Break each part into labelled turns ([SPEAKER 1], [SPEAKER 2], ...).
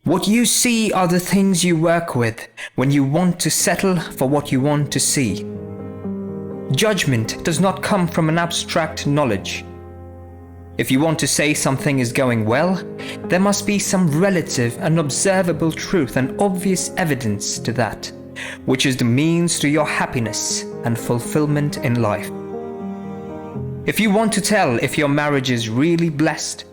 [SPEAKER 1] What you see are the things you work with when you want to settle for what you want to see. Judgment does not come from an abstract knowledge. If you want to say something is going well, there must be some relative and observable truth and obvious evidence to that, which is the means to your happiness and fulfillment in life. If you want to tell if your marriage is really blessed,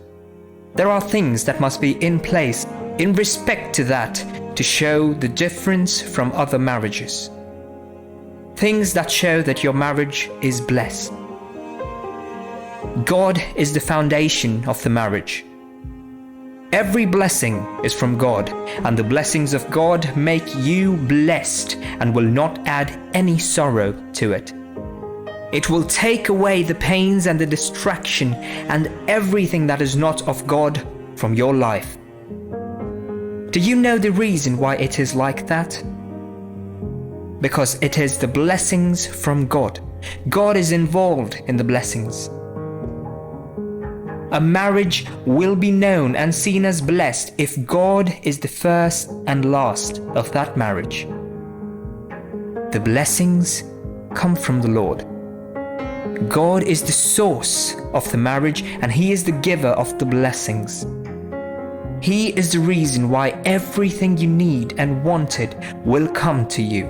[SPEAKER 1] there are things that must be in place in respect to that to show the difference from other marriages. Things that show that your marriage is blessed. God is the foundation of the marriage. Every blessing is from God, and the blessings of God make you blessed and will not add any sorrow to it. It will take away the pains and the distraction and everything that is not of God from your life. Do you know the reason why it is like that? Because it is the blessings from God. God is involved in the blessings. A marriage will be known and seen as blessed if God is the first and last of that marriage. The blessings come from the Lord. God is the source of the marriage, and He is the giver of the blessings. He is the reason why everything you need and wanted will come to you.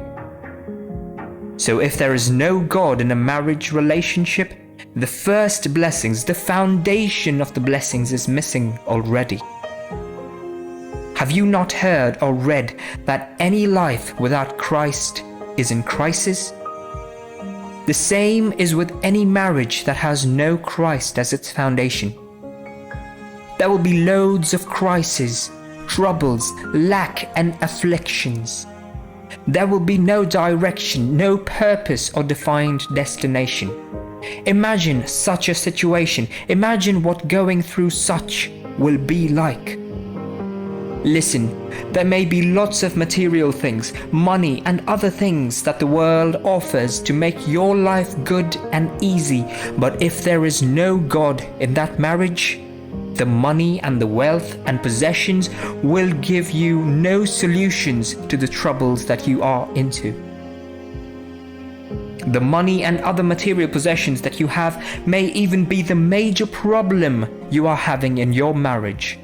[SPEAKER 1] So if there is no God in a marriage relationship, the first blessings, the foundation of the blessings is missing already. Have you not heard or read that any life without Christ is in crisis? The same is with any marriage that has no Christ as its foundation. There will be loads of crises, troubles, lack and afflictions. There will be no direction, no purpose or defined destination. Imagine such a situation. Imagine what going through such will be like. Listen, there may be lots of material things, money and other things that the world offers to make your life good and easy, but if there is no God in that marriage, the money and the wealth and possessions will give you no solutions to the troubles that you are into. The money and other material possessions that you have may even be the major problem you are having in your marriage.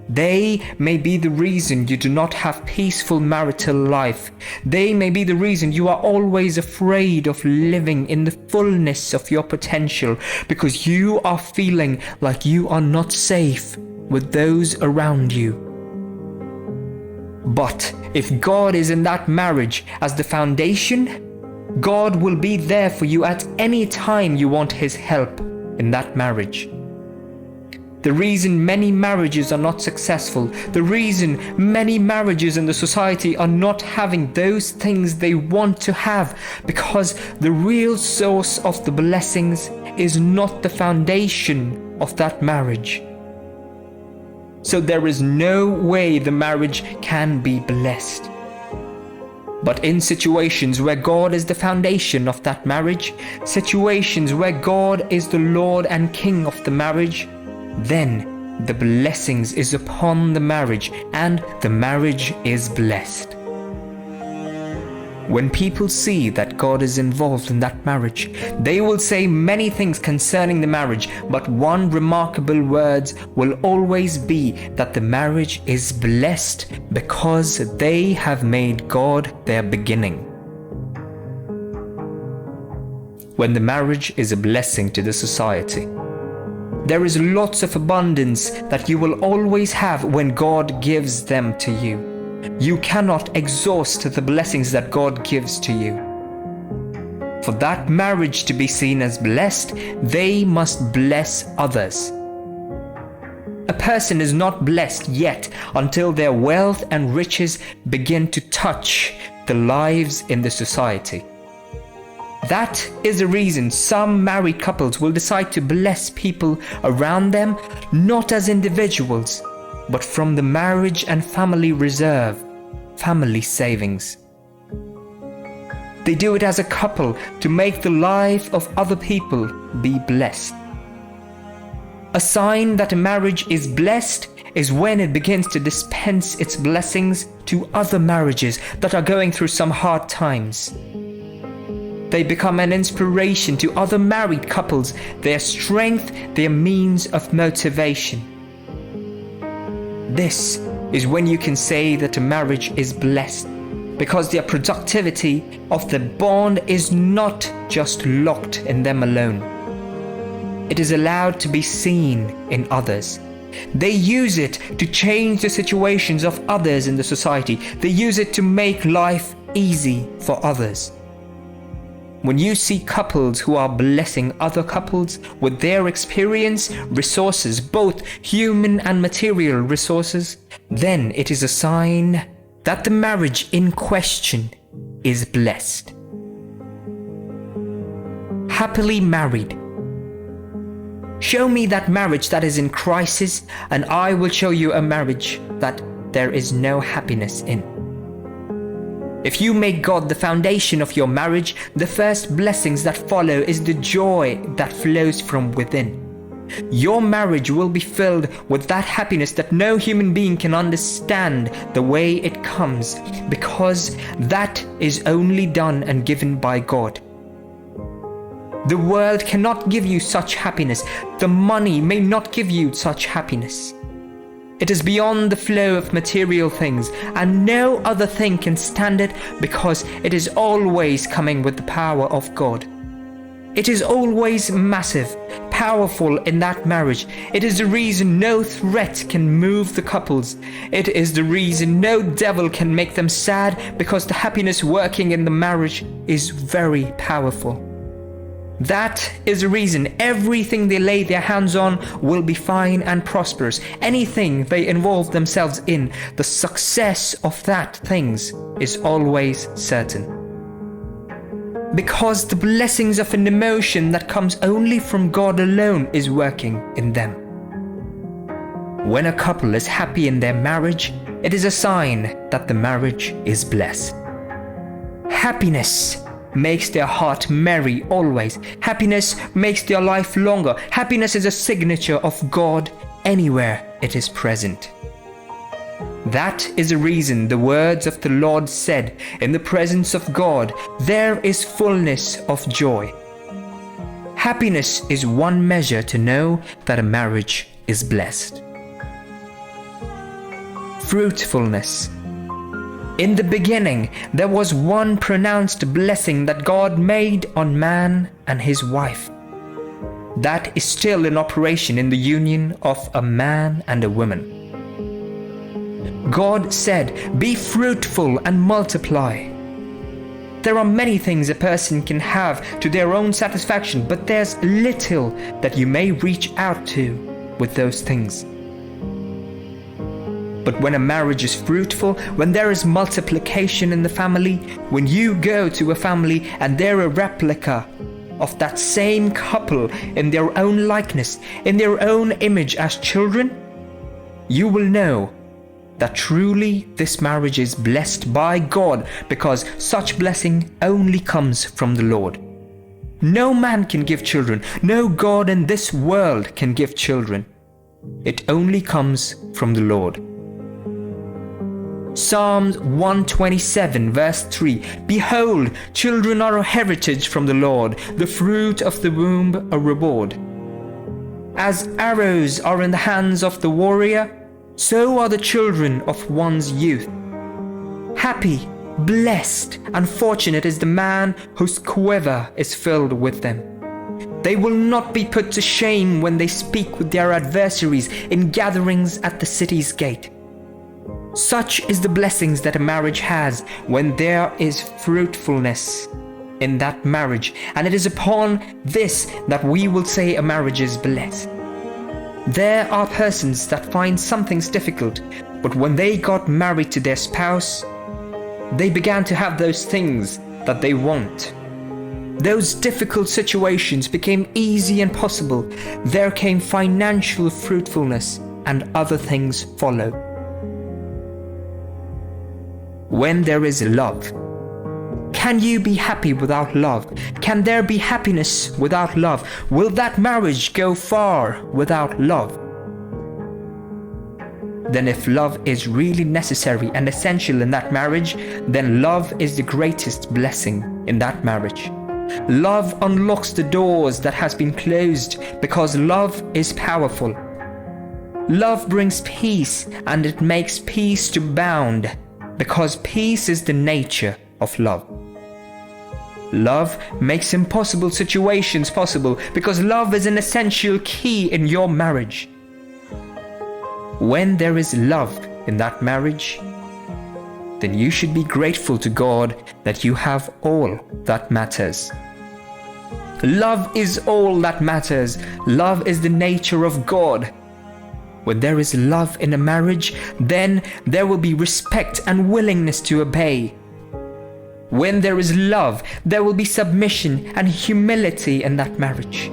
[SPEAKER 1] They may be the reason you do not have peaceful marital life. They may be the reason you are always afraid of living in the fullness of your potential, because you are feeling like you are not safe with those around you. But if God is in that marriage as the foundation, God will be there for you at any time you want His help in that marriage. The reason many marriages are not successful, the reason many marriages in the society are not having those things they want to have, because the real source of the blessings is not the foundation of that marriage. So there is no way the marriage can be blessed. But in situations where God is the foundation of that marriage, situations where God is the Lord and King of the marriage, then the blessings is upon the marriage and the marriage is blessed. When people see that God is involved in that marriage, they will say many things concerning the marriage, but one remarkable word will always be that the marriage is blessed because they have made God their beginning. When the marriage is a blessing to the society, there is lots of abundance that you will always have when God gives them to you. You cannot exhaust the blessings that God gives to you. For that marriage to be seen as blessed, they must bless others. A person is not blessed yet until their wealth and riches begin to touch the lives in the society. That is the reason some married couples will decide to bless people around them, not as individuals, but from the marriage and family reserve, family savings. They do it as a couple to make the life of other people be blessed. A sign that a marriage is blessed is when it begins to dispense its blessings to other marriages that are going through some hard times. They become an inspiration to other married couples, their strength, their means of motivation. This is when you can say that a marriage is blessed, because their productivity of the bond is not just locked in them alone. It is allowed to be seen in others. They use it to change the situations of others in the society. They use it to make life easy for others. When you see couples who are blessing other couples with their experience, resources, both human and material resources, then it is a sign that the marriage in question is blessed. Happily married. Show me that marriage that is in crisis, and I will show you a marriage that there is no happiness in. If you make God the foundation of your marriage, the first blessings that follow is the joy that flows from within. Your marriage will be filled with that happiness that no human being can understand the way it comes, because that is only done and given by God. The world cannot give you such happiness. The money may not give you such happiness. It is beyond the flow of material things, and no other thing can stand it, because it is always coming with the power of God. It is always massive, powerful in that marriage. It is the reason no threat can move the couples. It is the reason no devil can make them sad, because the happiness working in the marriage is very powerful. That is the reason everything they lay their hands on will be fine and prosperous. Anything they involve themselves in, the success of that things is always certain. Because the blessings of an emotion that comes only from God alone is working in them. When a couple is happy in their marriage, it is a sign that the marriage is blessed. Happiness makes their heart merry always. Happiness makes their life longer. Happiness is a signature of God anywhere it is present. That is the reason the words of the Lord said, "In the presence of God, there is fullness of joy." Happiness is one measure to know that a marriage is blessed. Fruitfulness. In the beginning, there was one pronounced blessing that God made on man and his wife. That is still in operation in the union of a man and a woman. God said, "Be fruitful and multiply." There are many things a person can have to their own satisfaction, but there's little that you may reach out to with those things. But when a marriage is fruitful, when there is multiplication in the family, when you go to a family and they're a replica of that same couple in their own likeness, in their own image as children, you will know that truly this marriage is blessed by God, because such blessing only comes from the Lord. No man can give children. No God in this world can give children. It only comes from the Lord. Psalms 127 verse 3, "Behold, children are a heritage from the Lord, the fruit of the womb a reward. As arrows are in the hands of the warrior, so are the children of one's youth. Happy, blessed, and fortunate is the man whose quiver is filled with them. They will not be put to shame when they speak with their adversaries in gatherings at the city's gate." Such is the blessings that a marriage has when there is fruitfulness in that marriage, and it is upon this that we will say a marriage is blessed. There are persons that find some things difficult, but when they got married to their spouse, they began to have those things that they want. Those difficult situations became easy and possible. There came financial fruitfulness, and other things follow. Can you be happy without love? Can there be happiness without love? Will that marriage go far without love? Then if love is really necessary and essential in that marriage, then love is the greatest blessing in that marriage. Love unlocks the doors that has been closed because love is powerful. Love brings peace, and it makes peace to bound because peace is the nature of love. Love makes impossible situations possible because love is an essential key in your marriage. When there is love in that marriage, then you should be grateful to God that you have all that matters. Love is all that matters. Love is the nature of God. When there is love in a marriage, then there will be respect and willingness to obey. When there is love, there will be submission and humility in that marriage.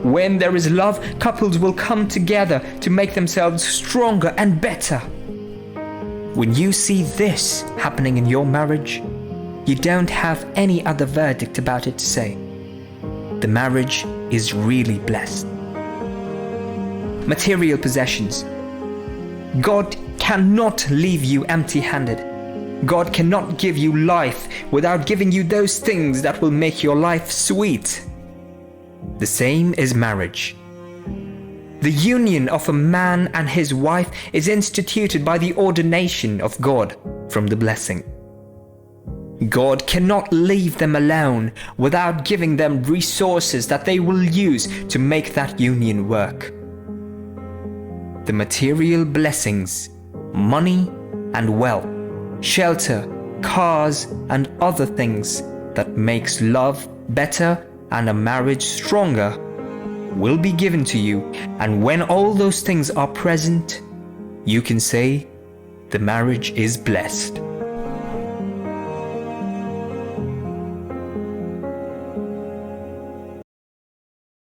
[SPEAKER 1] When there is love, couples will come together to make themselves stronger and better. When you see this happening in your marriage, you don't have any other verdict about it to say. The marriage is really blessed. Material possessions. God cannot leave you empty-handed. God cannot give you life without giving you those things that will make your life sweet. The same is marriage. The union of a man and his wife is instituted by the ordination of God from the blessing. God cannot leave them alone without giving them resources that they will use to make that union work. The material blessings, money and wealth, shelter, cars and other things that makes love better and a marriage stronger will be given to you, and when all those things are present, you can say the marriage is blessed.